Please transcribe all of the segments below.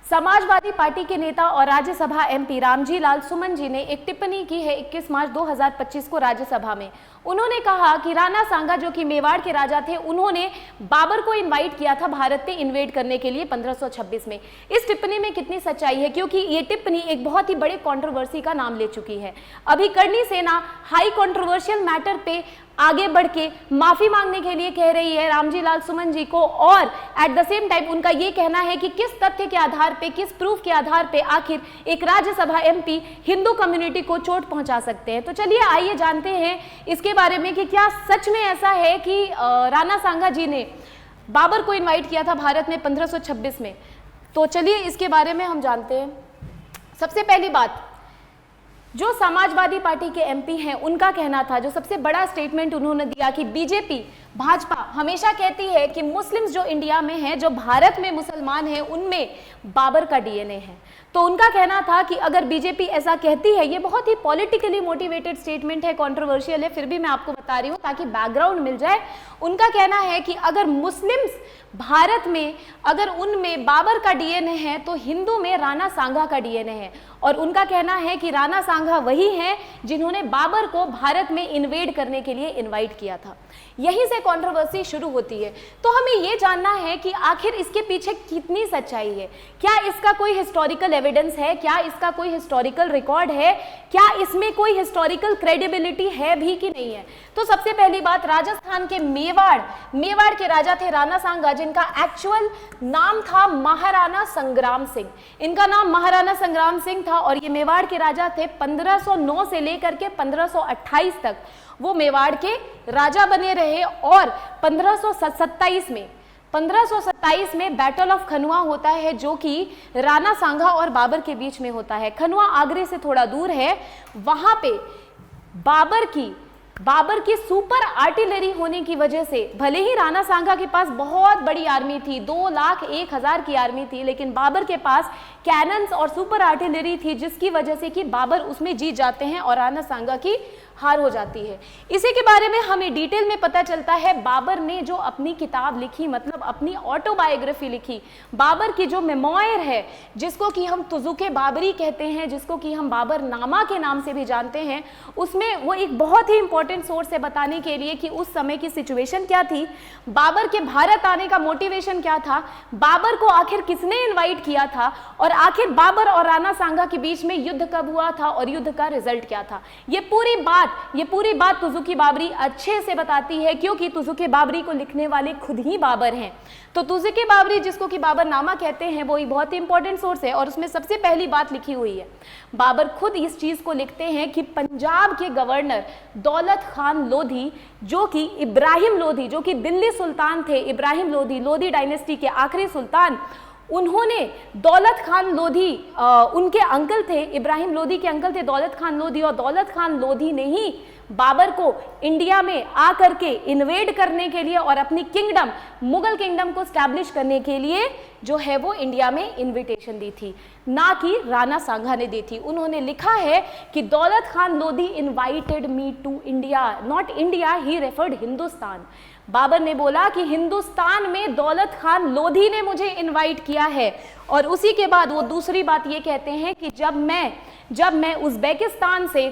Samajwadi party के नेता और राज्यसभा एमपी रामजी लाल सुमन जी ने एक टिप्पणी की है 21 मार्च 2025 को राज्यसभा में। उन्होंने कहा कि राणा सांगा जो कि मेवाड़ के राजा थे, उन्होंने बाबर को इनवाइट किया था भारत पे इन्वेड करने के लिए 1526 में। इस टिप्पणी में कितनी सच्चाई है, क्योंकि ये टिप्पणी एक बहुत ही बड़े कंट्रोवर्सी का नाम ले चुकी है। अभी करणी सेना हाई कंट्रोवर्शियल मैटर पे आगे बढ़ के माफी मांगने के लिए कह रही है रामजी लाल सुमन जी को, और एट द सेम टाइम उनका ये कहना है कि किस तथ्य के आधार पे, किस प्रूफ के आधार पे आखिर एक राज्यसभा एमपी हिंदू कम्युनिटी को चोट पहुंचा सकते हैं। तो चलिए आइए जानते हैं इसके बारे में कि क्या सच में ऐसा है कि राणा सांगा जी ने बाबर को इन्वाइट किया था भारत में 1526 में। तो चलिए इसके बारे में हम जानते हैं। सबसे पहली बात, जो समाजवादी पार्टी के एमपी हैं उनका कहना था, जो सबसे बड़ा स्टेटमेंट उन्होंने दिया कि बीजेपी भाजपा हमेशा कहती है कि मुस्लिम्स जो इंडिया में हैं, जो भारत में मुसलमान हैं, उनमें बाबर का डीएनए है। तो उनका कहना था कि अगर बीजेपी ऐसा कहती है, ये बहुत ही पॉलिटिकली मोटिवेटेड स्टेटमेंट है, कंट्रोवर्शियल है, फिर भी मैं आपको बता रही हूँ ताकि बैकग्राउंड मिल जाए। उनका कहना है कि अगर मुस्लिम्स भारत में, अगर उनमें बाबर का डीएनए है तो हिंदू में राणा सांगा का डीएनए है। और उनका कहना है कि राणा सांगा वही हैं जिन्होंने बाबर को भारत में इन्वेड करने के लिए इनवाइट किया था। यहीं से कंट्रोवर्सी शुरू होती है। तो हमें यह जानना है कि आखिर इसके पीछे कितनी सच्चाई है, क्या इसका कोई हिस्टोरिकल एविडेंस है, क्या इसका कोई हिस्टोरिकल रिकॉर्ड है, क्या इसमें कोई हिस्टोरिकल क्रेडिबिलिटी है भी कि नहीं है। तो सबसे पहली बात, राजस्थान के मेवाड़ के राजा थे राणा सांगा, जिनका एक्चुअल नाम था महाराणा संग्राम सिंह। इनका नाम महाराणा संग्राम सिंह था और ये मेवाड़ के राजा थे। 1509 से लेकर के 1528 तक वो मेवाड़ के राजा बने रहे। और 1527 में बैटल ऑफ खनुआ होता है, जो कि राणा सांगा और बाबर के बीच में होता है। खनुआ आगरे से थोड़ा दूर है। वहां पे बाबर की सुपर आर्टिलरी होने की वजह से, भले ही राणा सांगा के पास बहुत बड़ी आर्मी थी, 2,01,000 की आर्मी थी, लेकिन बाबर के पास कैनन्स और सुपर आर्टिलरी थी, जिसकी वजह से कि बाबर उसमें जीत जाते हैं और राणा सांगा की हार हो जाती है। इसी के बारे में हमें डिटेल में पता चलता है। बाबर ने जो अपनी किताब लिखी, मतलब अपनी ऑटोबायोग्राफी लिखी, बाबर की जो मेमोयर है, जिसको कि हम तुजुके बाबरी कहते हैं, जिसको कि हम बाबर नामा के नाम से भी जानते हैं, उसमें वो एक बहुत ही इंपॉर्टेंट सोर्स है बताने के लिए कि उस समय की सिचुएशन क्या थी, बाबर के भारत आने का मोटिवेशन क्या था, बाबर को आखिर किसने इन्वाइट किया था, और आखिर बाबर और राणा सांगा के बीच में युद्ध कब हुआ था और युद्ध का रिजल्ट क्या था। ये पूरी बात तुजुकी बाबरी अच्छे से बताती है, क्योंकि तुजुकी बाबरी को लिखने वाले खुद ही बाबर हैं। तो तुजुकी बाबरी, जिसको कि बाबर नामा कहते हैं, वो एक बहुत ही इंपॉर्टेंट सोर्स है और उसमें सबसे पहली बात लिखी हुई है। बाबर खुद इस चीज को लिखते हैं कि पंजाब के गवर्नर दौलत खान लोधी, जो कि इब्राहिम लोधी, जो कि दिल्ली सुल्तान थे, इब्राहिम लोधी डायनेस्टी के आखिरी सुल्तान, उन्होंने दौलत खान लोधी, उनके अंकल थे, इब्राहिम लोधी के अंकल थे दौलत खान लोधी, और दौलत खान लोधी ने ही बाबर को इंडिया में आकर के इन्वेड करने के लिए और अपनी किंगडम, मुगल किंगडम को स्टैब्लिश करने के लिए जो है वो इंडिया में इन्विटेशन दी थी, ना कि राणा सांगा ने दी थी। उन्होंने लिखा है कि Daulat Khan Lodi invited me to India, not India, he referred Hindustan. Babur ने बोला कि हिंदुस्तान में दौलत खान लोधी ने मुझे इनवाइट किया है। और उसी के बाद वो दूसरी बात ये कहते हैं कि जब मैं उज़्बेकिस्तान से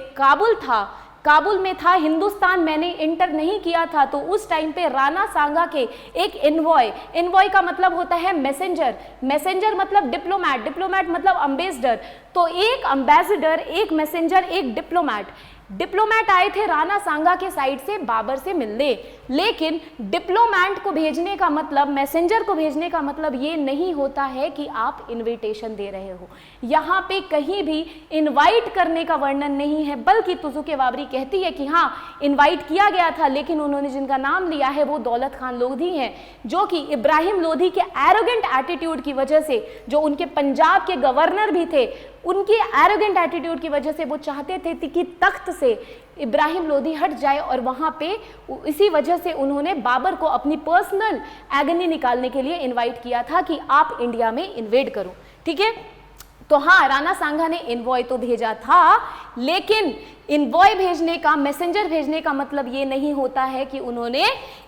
काबुल में था, हिंदुस्तान मैंने इंटर नहीं किया था, तो उस टाइम पे राणा सांगा के एक एनवॉय का मतलब होता है मैसेंजर मतलब डिप्लोमैट मतलब अम्बेसडर। तो एक अम्बेसडर, एक मैसेंजर, एक डिप्लोमैट आए थे राणा सांगा के साइड से बाबर से मिलने। लेकिन डिप्लोमैट को भेजने का मतलब, मैसेंजर को भेजने का मतलब ये नहीं होता है कि आप इनविटेशन दे रहे हो। यहाँ पे कहीं भी इनवाइट करने का वर्णन नहीं है, बल्कि तुजुके बाबरी कहती है कि हाँ इनवाइट किया गया था, लेकिन उन्होंने जिनका नाम लिया है वो दौलत खान लोधी हैं, जो कि इब्राहिम लोधी के एरोगेंट एटीट्यूड की वजह से, जो उनके पंजाब के गवर्नर भी थे, उनके एरोगेंट एटीट्यूड की वजह से वो चाहते थे कि तख्त से इब्राहिम लोधी हट जाए, और वहां पे इसी वजह से उन्होंने बाबर को अपनी पर्सनल एगनी निकालने के लिए इनवाइट किया था कि आप इंडिया में इन्वेड करो। ठीक है, तो हाँ, राणा सांगा ने एनवॉय तो भेजा था, लेकिन इनवॉय भेजने का, मैसेंजर भेजने का मतलब ये नहीं होता है कि उन्होंने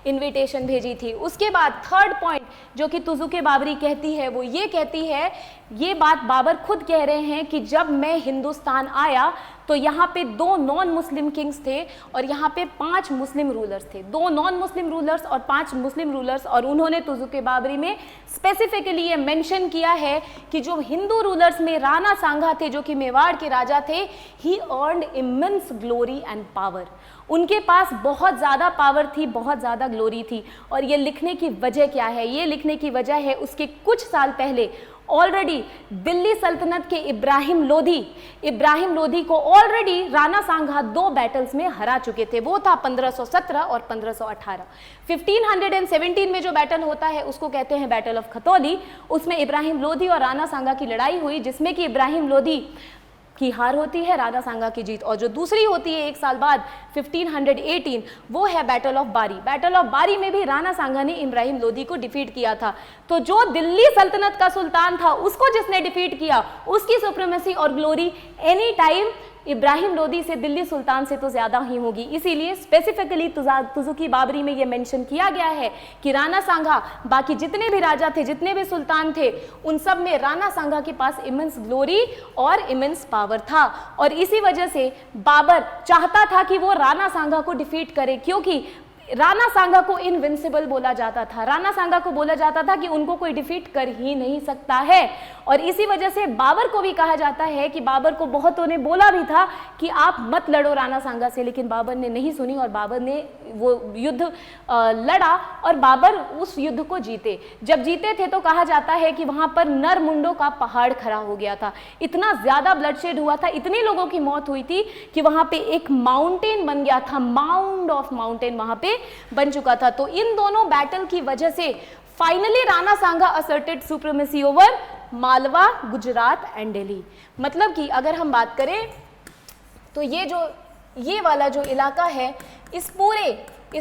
इनविटेशन भेजी थी। उसके बाद थर्ड पॉइंट जो कि तुजुक बाबरी कहती है वो ये कहती है, ये बात बाबर खुद कह रहे हैं कि जब मैं हिंदुस्तान आया तो यहाँ पे 2 नॉन मुस्लिम किंग्स थे और यहाँ पे 5 मुस्लिम रूलर्स थे, 2 नॉन मुस्लिम रूलर्स और 5 मुस्लिम रूलर्स। और उन्होंने तुजुक बाबरी में स्पेसिफिकली ये मेंशन किया है कि जो हिंदू रूलर्स में राणा सांगा थे जो कि मेवाड़ के राजा थे, ही earned immense glory and power. उनके पास बहुत ज़्यादा पावर थी, बहुत ज़्यादा ग्लोरी थी। और ये लिखने की वजह क्या है? ये लिखने की वजह है उसके कुछ साल पहले ऑलरेडी दिल्ली सल्तनत के इब्राहिम लोधी को ऑलरेडी राणा सांगा 2 बैटल्स में हरा चुके थे। वो था 1517 और 1518। 1517 में जो बैटल होता है उसको कहते हैं बैटल ऑफ खतौली। उसमें इब्राहिम लोधी और राणा सांगा की लड़ाई हुई, जिसमें कि इब्राहिम लोधी की हार होती है, राणा सांगा की जीत। और जो दूसरी होती है 1 साल बाद 1518, वो है बैटल ऑफ बारी। बैटल ऑफ बारी में भी राणा सांगा ने इब्राहिम लोधी को डिफीट किया था। तो जो दिल्ली सल्तनत का सुल्तान था उसको जिसने डिफीट किया, उसकी सुप्रीमेसी और glory any time Ibrahim Lodhi से, दिल्ली सुल्तान से तो ज्यादा ही होगी। इसीलिए स्पेसिफिकली तुजुक बाबरी में ये मेंशन किया गया है कि राणा सांगा, बाकी जितने भी राजा थे, जितने भी सुल्तान थे, उन सब में राणा सांगा के पास इमेंस ग्लोरी और इमेंस पावर था। और इसी वजह से बाबर चाहता था कि वो राणा सांगा को डिफीट करे, क्योंकि राणा सांगा को इनविंसिबल बोला जाता था। राणा सांगा को बोला जाता था कि उनको कोई डिफीट कर ही नहीं सकता है। और इसी वजह से बाबर को भी कहा जाता है कि बाबर को बहुतों ने बोला भी था कि आप मत लड़ो राणा सांगा से, लेकिन बाबर ने नहीं सुनी और बाबर ने वो युद्ध लड़ा और बाबर उस युद्ध को जीते। जब जीते थे तो कहा जाता है कि वहां पर नरमुंडों का पहाड़ खड़ा हो गया था। इतना ज्यादा ब्लडशेड हुआ था, इतनी लोगों की मौत हुई थी कि वहां पे एक माउंटेन बन गया था, माउंड ऑफ माउंटेन वहां पे बन चुका था। तो इन दोनों बैटल की वजह से finally Rana Sanga asserted supremacy over Malwa, Gujarat and Delhi. मतलब कि अगर हम बात करें तो ये वाला जो इलाका है, इस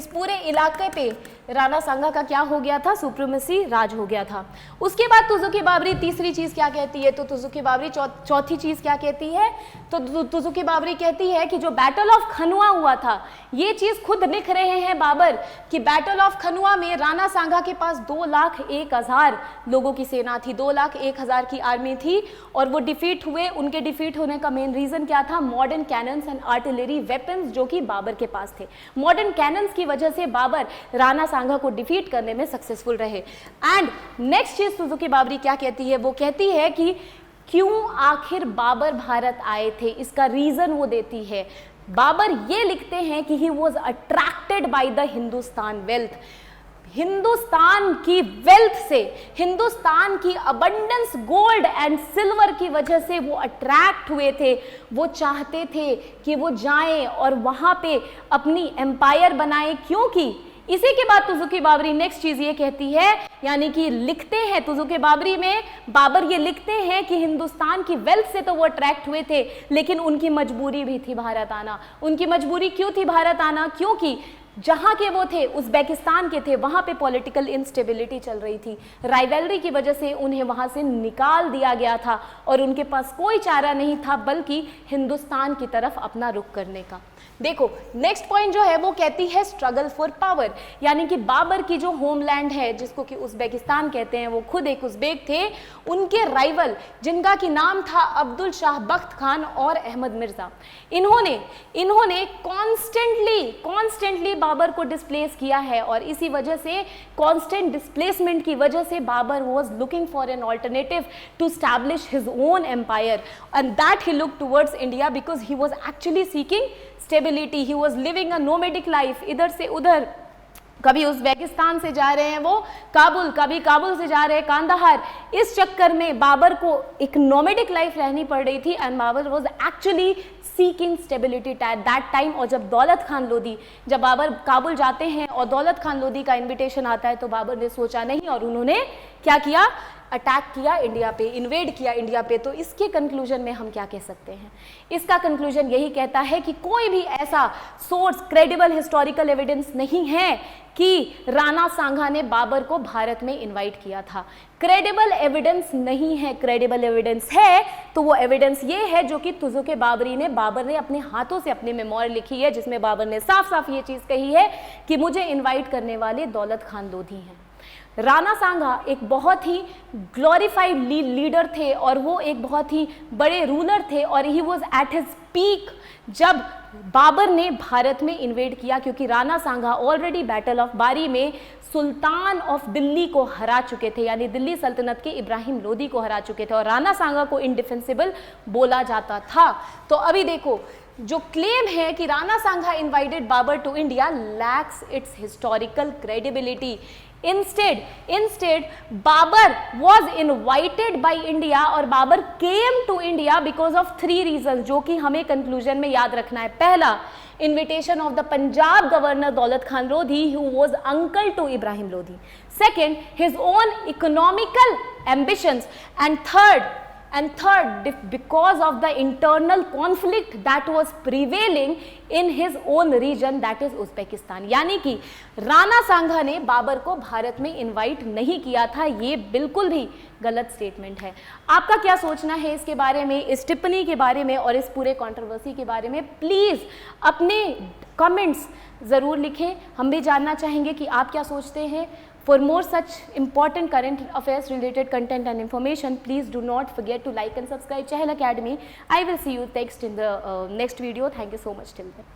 पूरे इलाके पे राणा सांगा का क्या हो गया था? सुप्रीमेसी राज हो गया था। उसके बाद तुजुक बाबरी तीसरी चीज क्या कहती है? तो तुजुक बाबरी चौथी चीज क्या कहती है? तो तुजुक बाबरी कहती है कि जो बैटल ऑफ खनुआ हुआ था, ये चीज खुद लिख रहे हैं बाबर कि बैटल ऑफ खनुआ में राणा सांगा के पास 2,01,000 लोगों की सेना थी, 2,01,000 की आर्मी थी और वो डिफीट हुए। उनके डिफीट होने का मेन रीजन क्या था? Modern cannons and artillery weapons जो कि बाबर के पास थे। मॉडर्न कैनन्स की वजह से बाबर राणा सांगा को डिफीट करने में सक्सेसफुल रहे। एंड नेक्स्ट चीज तुजुक बाबरी क्या कहती है? वो कहती है कि क्यों आखिर बाबर भारत आए थे, इसका रीजन वो देती है। बाबर ये लिखते हैं कि he was attracted by the Hindustan wealth. Hindustan की वेल्थ से, हिंदुस्तान की अबंडेंस गोल्ड एंड सिल्वर की वजह से वो अट्रैक्ट हुए थे। वो चाहते थे कि वो जाएं और वहां पे अपनी एम्पायर बनाएं, क्योंकि इसी के बाद तुजुक बाबरी नेक्स्ट चीज ये कहती है, यानी कि लिखते हैं तुजुक बाबरी में बाबर ये लिखते हैं कि हिंदुस्तान की वेल्थ से तो वो अट्रैक्ट हुए थे, लेकिन उनकी मजबूरी भी थी भारत आना। उनकी मजबूरी क्यों थी भारत आना? क्योंकि जहां के वो थे, उज़्बेकिस्तान के थे, वहां पे पॉलिटिकल इंस्टेबिलिटी चल रही थी। राइवलरी की वजह से उन्हें वहां से निकाल दिया गया था और उनके पास कोई चारा नहीं था बल्कि हिंदुस्तान की तरफ अपना रुख करने का। देखो नेक्स्ट पॉइंट जो है वो कहती है स्ट्रगल फॉर पावर, यानी कि बाबर की जो होमलैंड है जिसको कि उज़्बेकिस्तान कहते हैं, वो खुद एक उज़्बेक थे। उनके राइवल जिनका कि नाम था अब्दुल शाह बख्त खान और अहमद मिर्जा, इन्होंने कॉन्स्टेंटली बाबर को डिस्प्लेस किया है और इसी वजह से, कॉन्स्टेंट डिस्प्लेसमेंट की वजह से Babur was looking for an alternative to establish his own empire and that he look towards India because he was actually seeking stability. He was living a nomadic life, इधर से उधर, कभी उज़्बेकिस्तान से जा रहे हैं वो काबुल, कभी काबुल से जा रहे हैं कांदाहार। इस चक्कर में बाबर को एक नोमैडिक लाइफ रहनी पड़ रही थी and Babur was actually seeking stability at that time. और जब बाबर काबुल जाते हैं और दौलत खान लोधी का इन्विटेशन आता है तो बाबर ने सोचा नहीं और उन्होंने क्या किया? अटैक किया इंडिया पे, इन्वेड किया इंडिया पे, तो इसके कंक्लूजन में हम क्या कह सकते हैं? इसका कंक्लूजन यही कहता है कि कोई भी ऐसा सोर्स, क्रेडिबल हिस्टोरिकल एविडेंस नहीं है कि राणा सांगा ने बाबर को भारत में इनवाइट किया था। क्रेडिबल एविडेंस नहीं है। क्रेडिबल एविडेंस है तो वो एविडेंस ये है जो कि तुजुक बाबरी ने, बाबर ने अपने हाथों से अपनी मेमोरी लिखी है, जिसमें बाबर ने साफ साफ ये चीज़ कही है कि मुझे इनवाइट करने वाले दौलत खान लोधी हैं। राणा सांगा एक बहुत ही ग्लोरीफाइड लीडर थे और वो एक बहुत ही बड़े रूलर थे और he was at his peak जब बाबर ने भारत में इन्वेड किया, क्योंकि राणा सांगा ऑलरेडी बैटल ऑफ बारी में सुल्तान ऑफ दिल्ली को हरा चुके थे, यानी दिल्ली सल्तनत के इब्राहिम लोदी को हरा चुके थे और राणा सांगा को इंडिफेंसिबल बोला जाता था। तो अभी देखो, जो क्लेम है कि Rana Sanga invited Babur to India lacks its historical credibility. Instead, Babur was invited by India और Babar came to India because of 3 reasons, जो कि हमें कंक्लूजन में याद रखना है। पहला, invitation of the Punjab governor Daulat Khan Lodhi, who was uncle to Ibrahim Lodhi. Second, his own economical ambitions. And third, because of the internal conflict that was prevailing in his own region, that is Uzbekistan. यानी कि राणा सांगा ने बाबर को भारत में invite नहीं किया था, ये बिल्कुल भी गलत स्टेटमेंट है। आपका क्या सोचना है इसके बारे में, इस टिप्पणी के बारे में और इस पूरे कंट्रोवर्सी के बारे में? प्लीज़ अपने कमेंट्स ज़रूर लिखें, हम भी जानना चाहेंगे कि आप क्या सोचते हैं। For more such important current affairs related content and information, please do not forget to like and subscribe Chahal Academy. I will see you next in the next video. Thank you so much till then.